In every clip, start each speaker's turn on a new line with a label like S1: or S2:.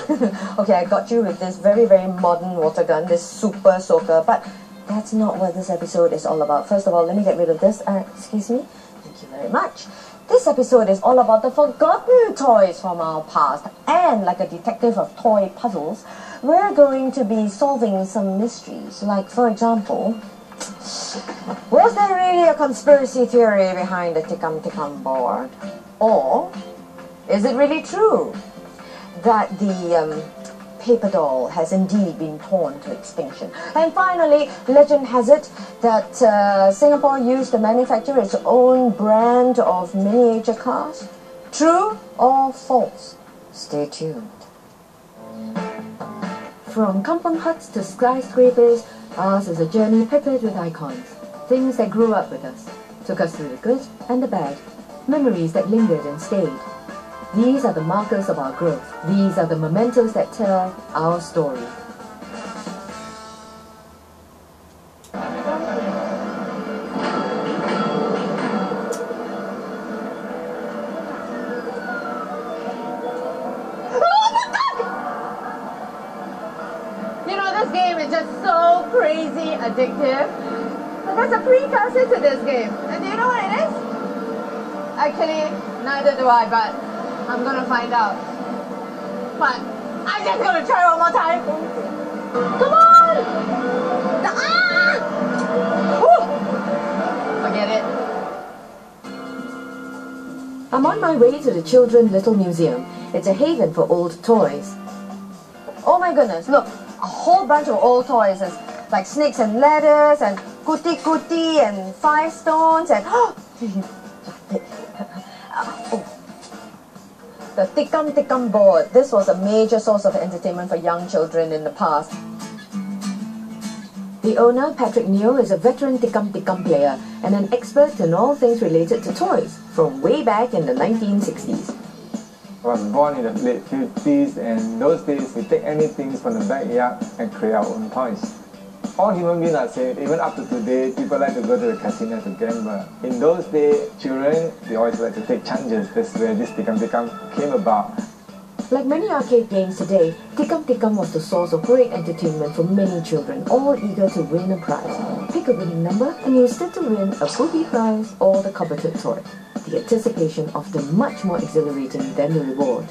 S1: Okay, I got you with this very, very modern water gun, this super soaker, but that's not what this episode is all about. First of all, let me get rid of this. Excuse me. Thank you very much. This episode is all about the forgotten toys from our past, and like a detective of toy puzzles, we're going to be solving some mysteries. Like, for example, was there really a conspiracy theory behind the Tikam Tikam board? Or is it really true that the paper doll has indeed been torn to extinction? And finally, legend has it that Singapore used to manufacture its own brand of miniature cars. True or false? Stay tuned. From kampung huts to skyscrapers, ours is a journey peppered with icons. Things that grew up with us, took us through the good and the bad, memories that lingered and stayed. These are the markers of our growth. These are the mementos that tell our story.
S2: You know, this game is just so crazy addictive. But there's a precursor to this game. And do you know what it is? Actually, neither do I, but I'm gonna find out. But I'm just gonna try one more time. Come on! Ah! Woo! Forget it.
S1: I'm on my way to the Children's Little Museum. It's a haven for old toys. Oh my goodness, look, a whole bunch of old toys. There's like snakes and ladders and kuti kuti and 5 stones and the Tikam Tikam board. This was a major source of entertainment for young children in the past. The owner, Patrick Neo, is a veteran Tikam Tikam player and an expert in all things related to toys from way back in the 1960s.
S3: I was born in the late 50s, and those days we take anything from the backyard and create our own toys. All human beings are same. Even up to today, people like to go to the casino to gamble. In those days, children, they always like to take chances. That's where this Tikam Tikam came about.
S1: Like many arcade games today, Tikam Tikam was the source of great entertainment for many children, all eager to win a prize. Pick a winning number and you stood to win a booby prize or the coveted toy. The anticipation often much more exhilarating than the reward.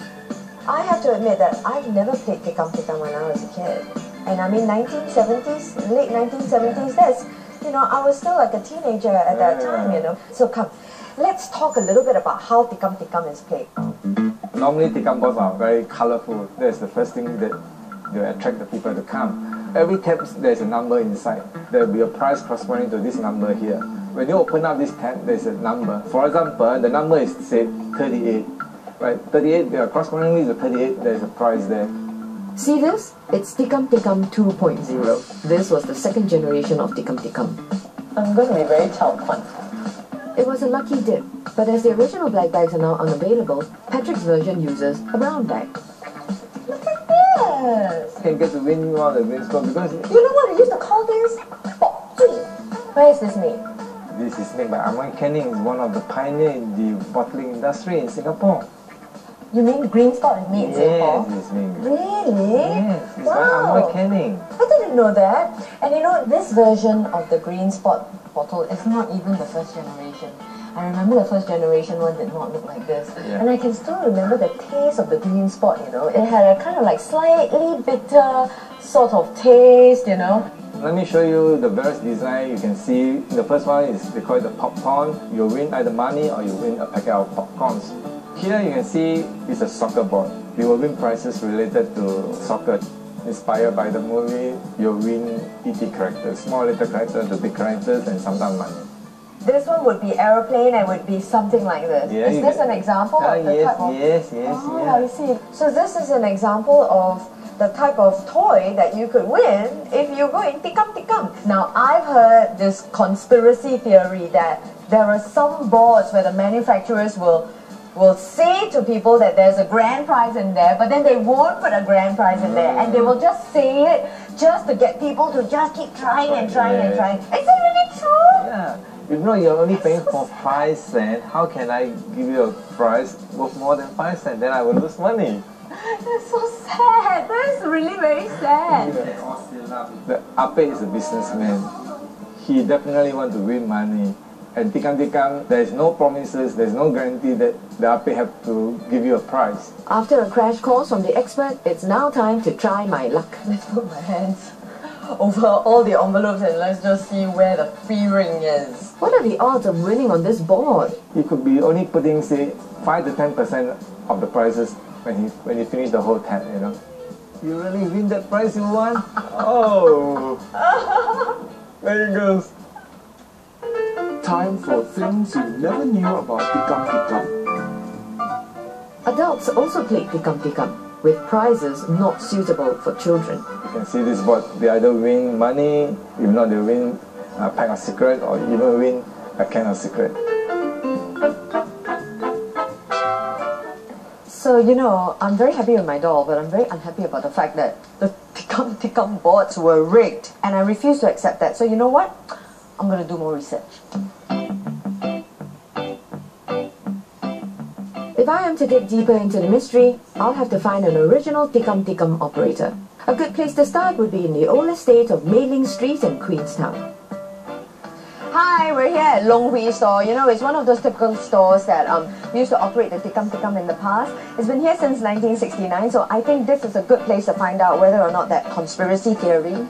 S1: I have to admit that I've never played Tikam Tikam when I was a kid. And I mean 1970s, late 1970s, that's, you know, I was still like a teenager at that time, you know. So come, let's talk a little bit about how Tikam Tikam is played.
S3: Normally, Tikam boards are very colorful. That's the first thing that will attract the people to come. Every tab, there's a number inside. There will be a prize corresponding to this number here. When you open up this tab, there's a number. For example, the number is, say, 38. Right, 38, correspondingly to 38, there's a prize there.
S1: See this? It's Tikam Tikam 2.0. This was the second generation of Tikam Tikam.
S2: I'm going to be very child fun.
S1: It was a lucky dip, but as the original black bags are now unavailable, Patrick's version uses a brown bag.
S2: Look at this!
S3: You can get to win one of the green spot because...
S2: You know what I used to call this? Where is this made?
S3: This is made by Amoy Canning, one of the pioneers in the bottling industry in Singapore.
S2: You mean green spot is made in Singapore?
S3: Yes, it's made.
S2: Really?
S3: Yes, it's by Amoy Canning.
S2: I didn't know that. And you know, this version of the green spot bottle is not even the first generation. I remember the first generation one did not look like this.
S3: Yeah.
S2: And I can still remember the taste of the green spot, you know. It had a kind of like slightly bitter sort of taste, you know.
S3: Let me show you the various design. You can see the first one is, they call it the popcorn. You win either money or you win a packet of popcorns. Here you can see it's a soccer board. You will win prizes related to soccer. Inspired by the movie, you'll win E.T. characters, small little characters, the big characters, and sometimes money.
S2: This one would be aeroplane and would be something like this.
S3: Yeah,
S2: is this an example of the type of...
S3: Yes.
S2: Oh, I see. So this is an example of the type of toy that you could win if you go in Tikam Tikam. Now, I've heard this conspiracy theory that there are some boards where the manufacturers will say to people that there's a grand prize in there, but then they won't put a grand prize in there, and they will just say it just to get people to just keep trying and trying and trying. Is it really true?
S3: Yeah. If not, you're only paying for 5 cents. How can I give you a price worth more than 5 cents? Then I will lose money.
S1: That's so sad. That's really very sad.
S3: The Ape is a businessman. He definitely wants to win money. At Tikam Tikam, there is no promises, there is no guarantee that the Ape have to give you a prize.
S1: After a crash course from the expert, it's now time to try my luck. Let's put my hands over all the envelopes and let's just see where the free ring is. What are the odds of winning on this board?
S3: He could be only putting, say, 5 to 10% of the prizes when he finish the whole tab, you know. You really win that prize you want? Oh! There he goes.
S4: Time for things you never knew about Tikam Tikam.
S1: Adults also play Tikam Tikam, with prizes not suitable for children.
S3: You can see this board, they either win money, if not they win a pack of cigarette, or even win a can of cigarette.
S1: So, you know, I'm very happy with my doll, but I'm very unhappy about the fact that the Tikam Tikam boards were rigged, and I refuse to accept that. So you know what? I'm going to do more research. If I am to dig deeper into the mystery, I'll have to find an original Tikam Tikam operator. A good place to start would be in the old estate of Mei Ling Street in Queenstown. Hi, we're here at Long Hui store. You know, it's one of those typical stores that used to operate the Tikam Tikam in the past. It's been here since 1969, so I think this is a good place to find out whether or not that conspiracy theory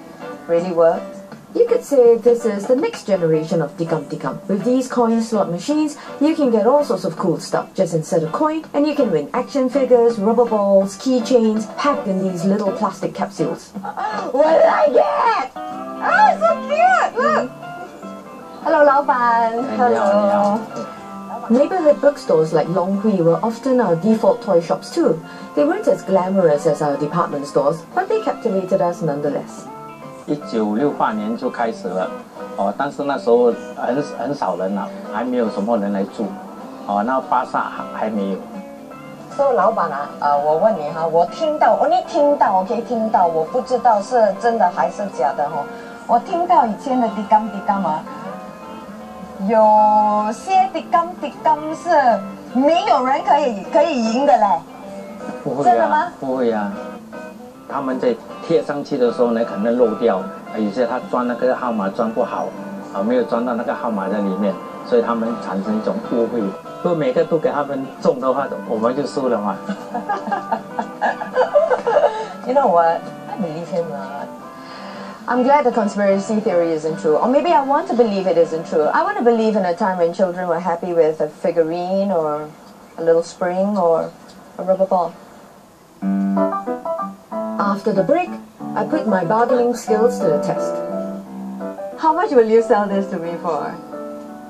S1: really works. You could say this is the next generation of Tikam Tikam. With these coin slot machines, you can get all sorts of cool stuff. Just insert a coin and you can win action figures, rubber balls, keychains, packed in these little plastic capsules. What did I get? Oh, so cute! Look! Hello, Lao Ban. Hello. Neighborhood bookstores like Long Hui were often our default toy shops too. They weren't as glamorous as our department stores, but they captivated us nonetheless.
S5: 1968年就开始了，但是那时候很少人了，还没有什么人来住，那巴萨还没有。
S1: So 老板啊，我问你哈，我听到，我听到，我不知道是真的还是假的哈。我听到以前的Tikam Tikam啊，有些Tikam Tikam是没有人可以赢的嘞。
S5: 不会啊，
S1: 真的吗？
S5: 不会啊。他们在贴上去的时候呢，可能漏掉，有些他装那个号码装不好，没有装到那个号码在里面，所以他们产生一种误会。如果每个都给他们中的话，我们就输了嘛。
S1: You know what? I believe him lah. I'm glad the conspiracy theory isn't true. Or maybe I want to believe it isn't true. I want to believe in a time when children were happy with a figurine or a little spring or a rubber ball. After the break, I put my bargaining skills to the test. How much will you sell this to me for?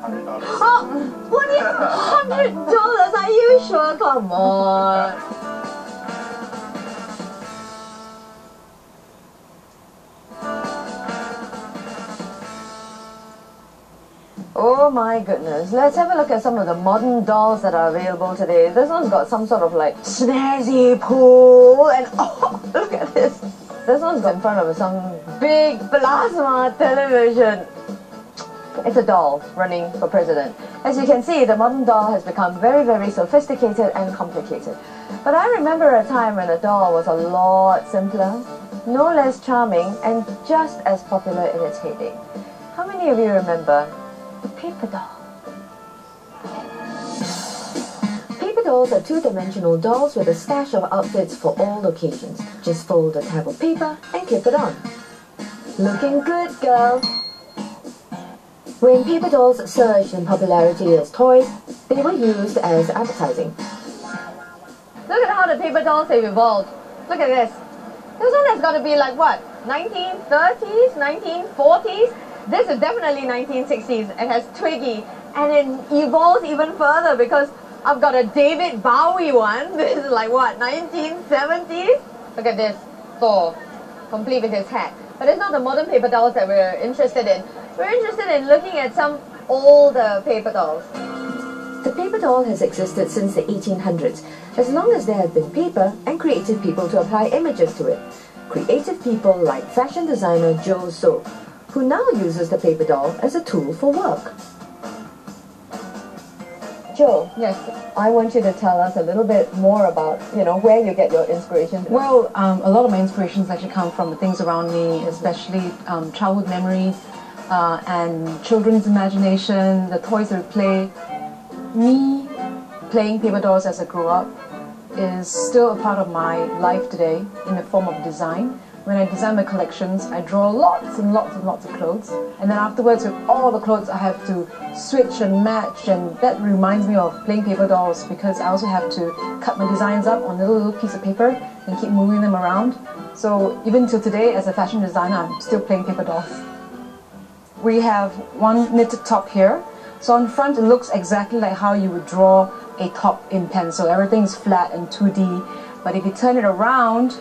S1: $100. Oh, what is $100? Are you sure? Come on. Oh my goodness, let's have a look at some of the modern dolls that are available today. This one's got some sort of like snazzy pool and oh, look at this. This one's got in front of some big plasma television. It's a doll running for president. As you can see, the modern doll has become very, very sophisticated and complicated. But I remember a time when a doll was a lot simpler, no less charming, and just as popular in its heyday. How many of you remember the paper doll? Paper dolls are two-dimensional dolls with a stash of outfits for all occasions. Just fold a tab of paper and clip it on. Looking good, girl! When paper dolls surged in popularity as toys, they were used as advertising. Look at how the paper dolls have evolved. Look at this. This one has got to be like what? 1930s? 1940s? This is definitely 1960s. It has Twiggy. And it evolves even further because I've got a David Bowie one. This is like what? 1970s? Look at this. Thor. Complete with his hat. But it's not the modern paper dolls that we're interested in. We're interested in looking at some older paper dolls. The paper doll has existed since the 1800s, as long as there have been paper and creative people to apply images to it. Creative people like fashion designer Joe So, who now uses the paper doll as a tool for work. Joe,
S2: Yes.
S1: I want you to tell us a little bit more about, where you get your inspiration.
S2: Well, a lot of my inspirations actually come from the things around me, especially childhood memories and children's imagination, the toys that we play. Me playing paper dolls as I grew up is still a part of my life today in the form of design. When I design my collections, I draw lots and lots and lots of clothes, and then afterwards with all the clothes I have to switch and match, and that reminds me of playing paper dolls because I also have to cut my designs up on a little piece of paper and keep moving them around. So even till today, as a fashion designer, I'm still playing paper dolls. We have one knitted top here. So on front it looks exactly like how you would draw a top in pencil. Everything is flat and 2D. But if you turn it around,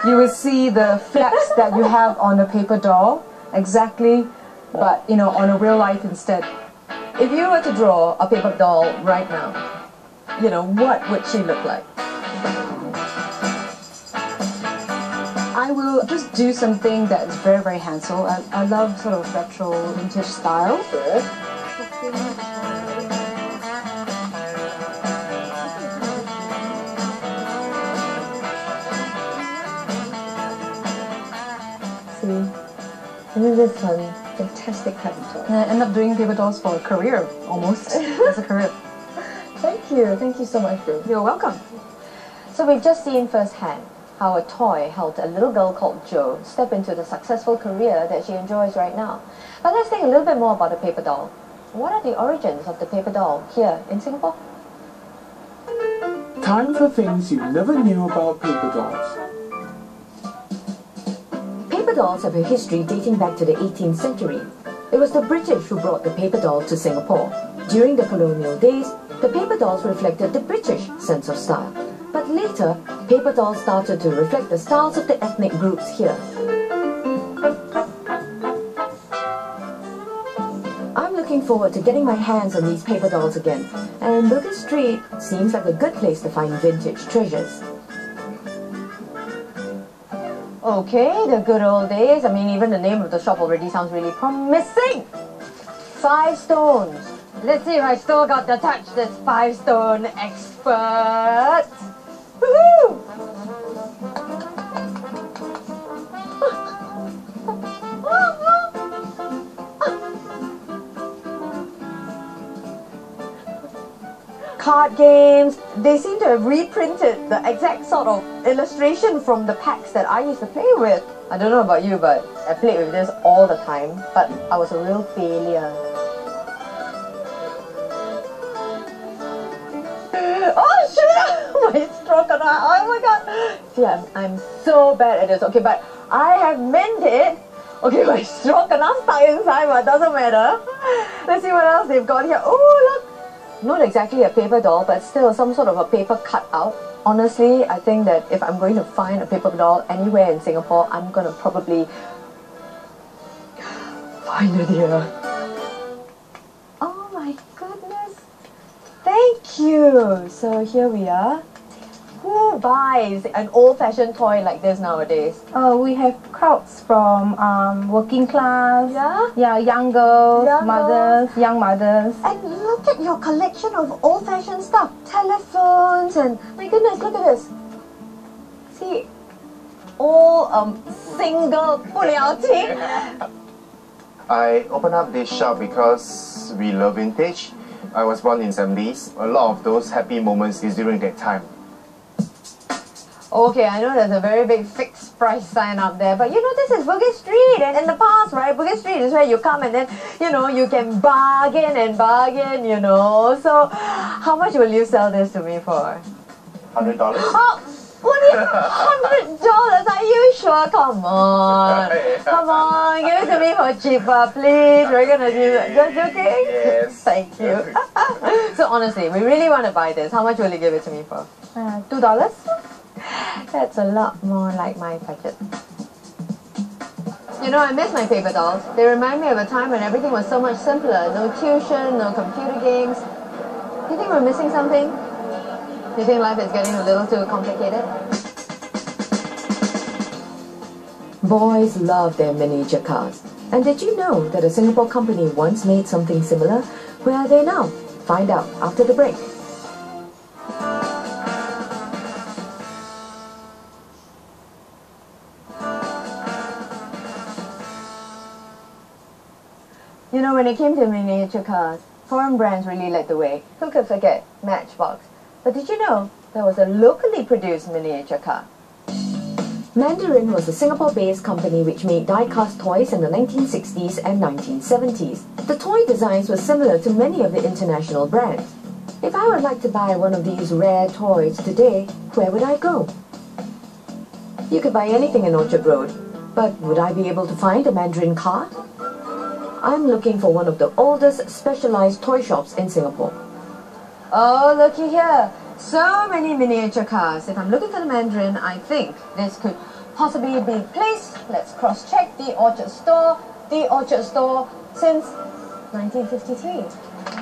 S2: you will see the flaps that you have on a paper doll, exactly, but on a real life instead.
S1: If you were to draw a paper doll right now, what would she look like?
S2: I will just do something that is very, very handsome. I love sort of retro vintage style.
S1: Isn't this fun? Fantastic paper doll.
S2: And I end up doing paper dolls for a career, almost, as a career.
S1: Thank you so much, Joe.
S2: You're welcome.
S1: So we've just seen firsthand how a toy helped a little girl called Jo step into the successful career that she enjoys right now. But let's think a little bit more about the paper doll. What are the origins of the paper doll here in Singapore?
S4: Time for things you never knew about paper dolls.
S1: Paper dolls have a history dating back to the 18th century. It was the British who brought the paper doll to Singapore. During the colonial days, the paper dolls reflected the British sense of style. But later, paper dolls started to reflect the styles of the ethnic groups here. I'm looking forward to getting my hands on these paper dolls again, and Bugis Street seems like a good place to find vintage treasures. Okay, the good old days. I mean, even the name of the shop already sounds really promising. 5 stones. Let's see if I still got the touch, this 5 stone expert. Woohoo! Card games, they seem to have reprinted the exact sort of illustration from the packs that I used to play with. I don't know about you, but I played with this all the time, but I was a real failure. Oh shit! My stroke on my, oh my god! See, I'm so bad at this. Okay, but I have meant it. Okay, my stroke and I'm stuck inside, but it doesn't matter. Let's see what else they've got here. Oh, look! Not exactly a paper doll, but still some sort of a paper cutout. Honestly, I think that if I'm going to find a paper doll anywhere in Singapore, I'm going to probably find it here. Oh my goodness. Thank you. So here we are. Who buys an old-fashioned toy like this nowadays?
S6: We have crowds from working class,
S1: Yeah?
S6: young girls,
S1: Young
S6: mothers, young mothers.
S1: And look at your collection of old-fashioned stuff. Telephones and... My goodness, look at this. See, all single 不了情.
S7: I opened up this shop because we love vintage. I was born in 70s. A lot of those happy moments is during that time.
S1: Okay, I know there's a very big fixed price sign up there, but this is Bugis Street, and in the past, right, Bugis Street is where you come and then, you can bargain and bargain, So, how much will you sell this to me for?
S7: $100?
S1: Oh, what is $100? Are you sure? Come on. Come on, give it to me for cheaper, please. We're gonna do that. Just joking?
S7: Yes.
S1: Thank you. So honestly, we really want to buy this. How much will you give it to me for?
S6: $2.
S1: That's a lot more like my budget. I miss my paper dolls. They remind me of a time when everything was so much simpler. No tuition, no computer games. Do you think we're missing something? Do you think life is getting a little too complicated? Boys love their miniature cars. And did you know that a Singapore company once made something similar? Where are they now? Find out after the break.
S2: You know, when it came to miniature cars, foreign brands really led the way. Who could forget Matchbox? But did you know there was a locally produced miniature car?
S1: Mandarin was a Singapore-based company which made die-cast toys in the 1960s and 1970s. The toy designs were similar to many of the international brands. If I would like to buy one of these rare toys today, where would I go? You could buy anything in Orchard Road, but would I be able to find a Mandarin car? I'm looking for one of the oldest specialized toy shops in Singapore.
S2: Oh, looky here. So many miniature cars. If I'm looking for the Mandarin, I think this could possibly be the place. Let's cross-check the Orchard store. The Orchard store since 1953.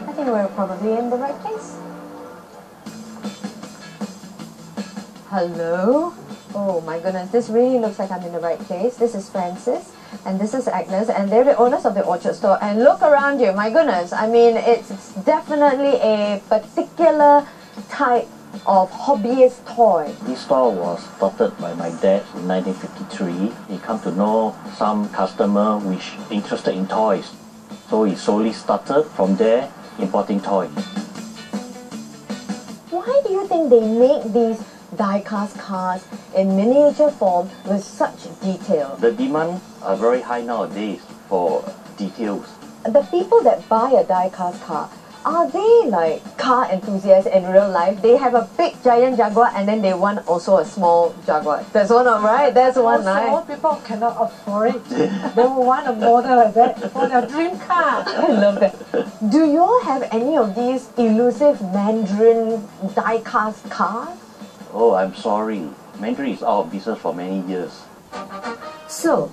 S2: I think we're probably in the right place. Hello? Oh my goodness, this really looks like I'm in the right place. This is Francis, and this is Agnes, and they're the owners of the Orchard store. And look around you, my goodness. I mean, it's definitely a particular type of hobbyist toy.
S5: This store was started by my dad in 1953. He come to know some customer which interested in toys. So he slowly started from there importing toys.
S2: Why do you think they make these die-cast cars in miniature form with such detail?
S5: The demand are very high nowadays for details.
S2: The people that buy a die-cast car, are they like car enthusiasts in real life? They have a big giant Jaguar and then they want also a small Jaguar. That's one, right? That's one, right?
S8: Also, people cannot afford it. They will want a model like that for their dream car.
S2: I love that. Do you all have any of these elusive Mandarin die-cast cars?
S5: Oh, I'm sorry. Mandarin is out of business for many years.
S1: So,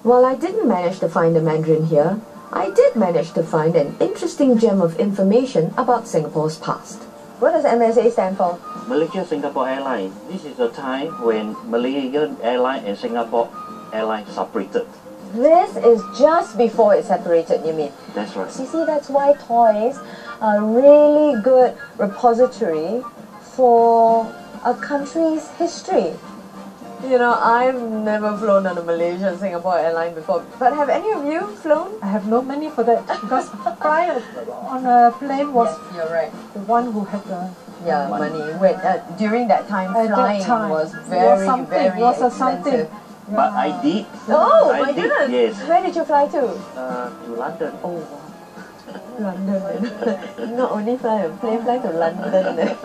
S1: while I didn't manage to find a Mandarin here, I did manage to find an interesting gem of information about Singapore's past.
S2: What does MSA stand for?
S5: Malaysia Singapore Airlines. This is the time when Malaysian Airlines and Singapore Airlines separated.
S2: This is just before it separated, you mean?
S5: That's right.
S2: You see, that's why toys are a really good repository for a country's history. You know, I've never flown on a Malaysian Singapore airline before, but have any of you flown?
S8: I have no money for that because prior on a plane was
S2: Yes, you're right.
S8: the one who had the
S2: Money. When, during that time,
S8: At that
S2: flying
S8: time,
S2: was
S8: was
S2: very,
S8: something,
S2: very
S8: was a
S2: expensive.
S8: something.
S5: But I did.
S2: Oh,
S5: I
S2: my
S5: did,
S2: goodness!
S5: yes.
S2: Where did you fly to?
S5: To London.
S2: Oh, wow. London. Not only fly a plane, fly to London.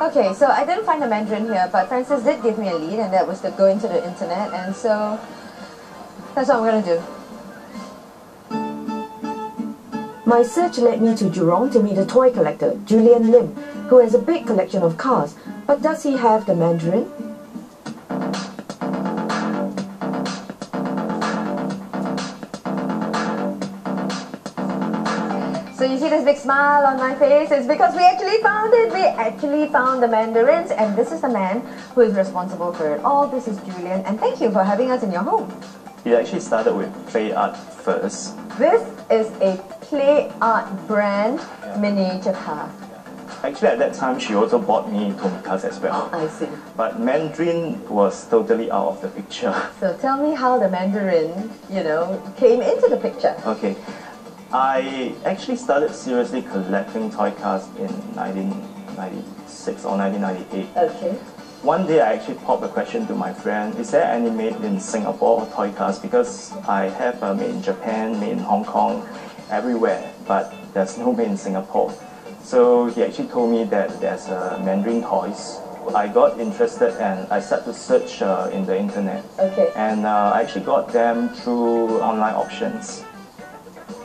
S2: Okay, so I didn't find the Mandarin here, but Francis did give me a lead, and that was to go into the internet, and so that's what I'm going to do.
S1: My search led me to Jurong to meet a toy collector, Julian Lim, who has a big collection of cars. But does he have the Mandarin?
S2: So you see this big smile on my face? It's because we actually found it. We actually found the Mandarins, and this is the man who is responsible for it all. This is Julian, and thank you for having us in your home.
S9: It actually started with Play Art first.
S2: This is a Play Art brand miniature car.
S9: Actually, at that time, she also bought me Tomikas as well.
S2: I see.
S9: But Mandarin was totally out of the picture.
S2: So tell me how the Mandarin, came into the picture.
S9: Okay. I actually started seriously collecting toy cars in 1996 or 1998.
S2: Okay.
S9: One day I actually popped a question to my friend, is there any made in Singapore toy cars? Because I have made in Japan, made in Hong Kong, everywhere, but there's no made in Singapore. So he actually told me that there's Mandarin toys. I got interested and I started to search in the internet.
S2: Okay.
S9: And I actually got them through online auctions.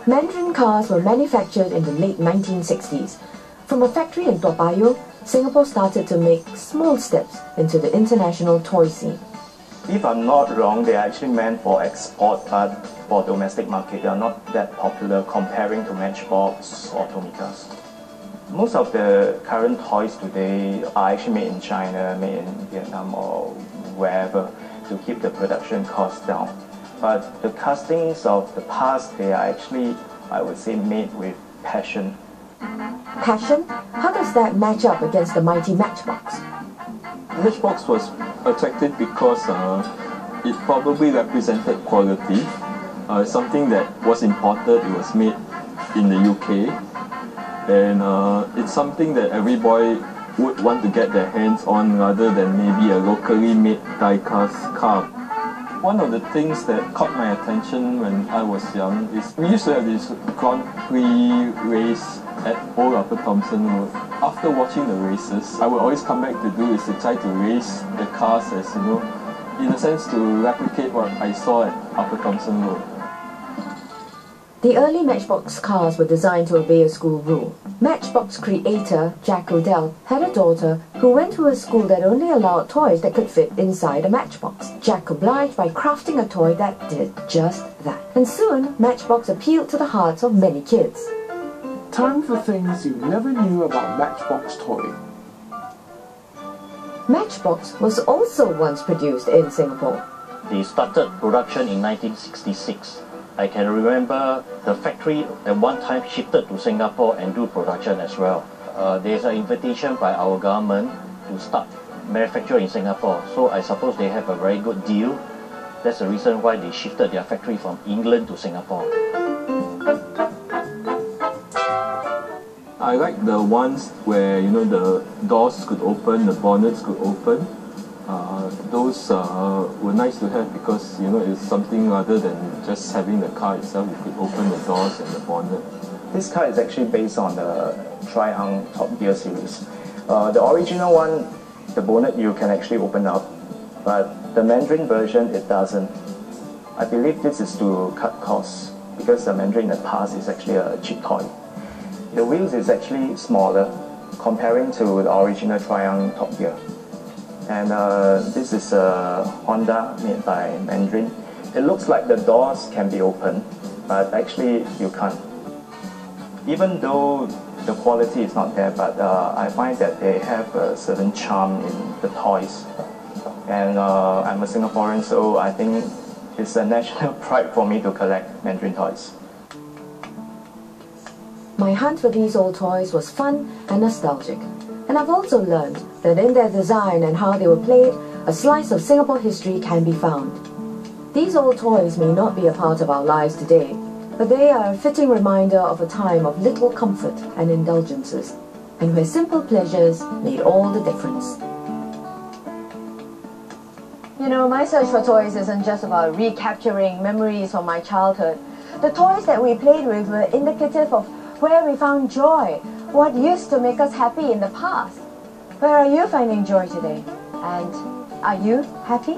S1: Mandarin cars were manufactured in the late 1960s. From a factory in Toa Payoh, Singapore started to make small steps into the international toy scene.
S9: If I'm not wrong, they are actually meant for export, but for domestic market, they are not that popular comparing to Matchbox or Tomikas. Most of the current toys today are actually made in China, made in Vietnam or wherever to keep the production costs down. But the castings of the past, they are actually, I would say, made with passion.
S1: Passion? How does that match up against the mighty Matchbox?
S10: Matchbox was attractive because it probably represented quality. Something that was imported, it was made in the UK, and it's something that every boy would want to get their hands on rather than maybe a locally made die-cast car. One of the things that caught my attention when I was young is we used to have this Grand Prix race at Old Upper Thomson Road. After watching the races, I would always come back to do is to try to race the cars as, you know, in a sense to replicate what I saw at Upper Thomson Road.
S1: The early Matchbox cars were designed to obey a school rule. Matchbox creator Jack O'Dell had a daughter who went to a school that only allowed toys that could fit inside a matchbox. Jack obliged by crafting a toy that did just that. And soon, Matchbox appealed to the hearts of many kids.
S4: Time for things you never knew about Matchbox toy.
S1: Matchbox was also once produced in Singapore.
S5: They started production in 1966. I can remember the factory at one time shifted to Singapore and do production as well. There's an invitation by our government to start manufacturing in Singapore. So I suppose they have a very good deal. That's the reason why they shifted their factory from England to Singapore.
S10: I like the ones where, you know, the doors could open, the bonnets could open. Those were nice to have because, you know, it's something other than just having the car itself. You could open the doors and the bonnet.
S9: This car is actually based on the Triumph Top Gear series. The original one, the bonnet you can actually open up, but the Mandarin version it doesn't. I believe this is to cut costs because the Mandarin in the past is actually a cheap toy. The wheels is actually smaller comparing to the original Triumph Top Gear. And this is a Honda made by Mandarin. It looks like the doors can be opened, but actually you can't. Even though the quality is not there, but I find that they have a certain charm in the toys. And I'm a Singaporean, so I think it's a national pride for me to collect Mandarin toys.
S1: My hunt for these old toys was fun and nostalgic. And I've also learned that in their design and how they were played, a slice of Singapore history can be found. These old toys may not be a part of our lives today, but they are a fitting reminder of a time of little comfort and indulgences, and where simple pleasures made all the difference.
S2: You know, my search for toys isn't just about recapturing memories from my childhood. The toys that we played with were indicative of where we found joy, what used to make us happy in the past. Where are you finding joy today? And are you happy?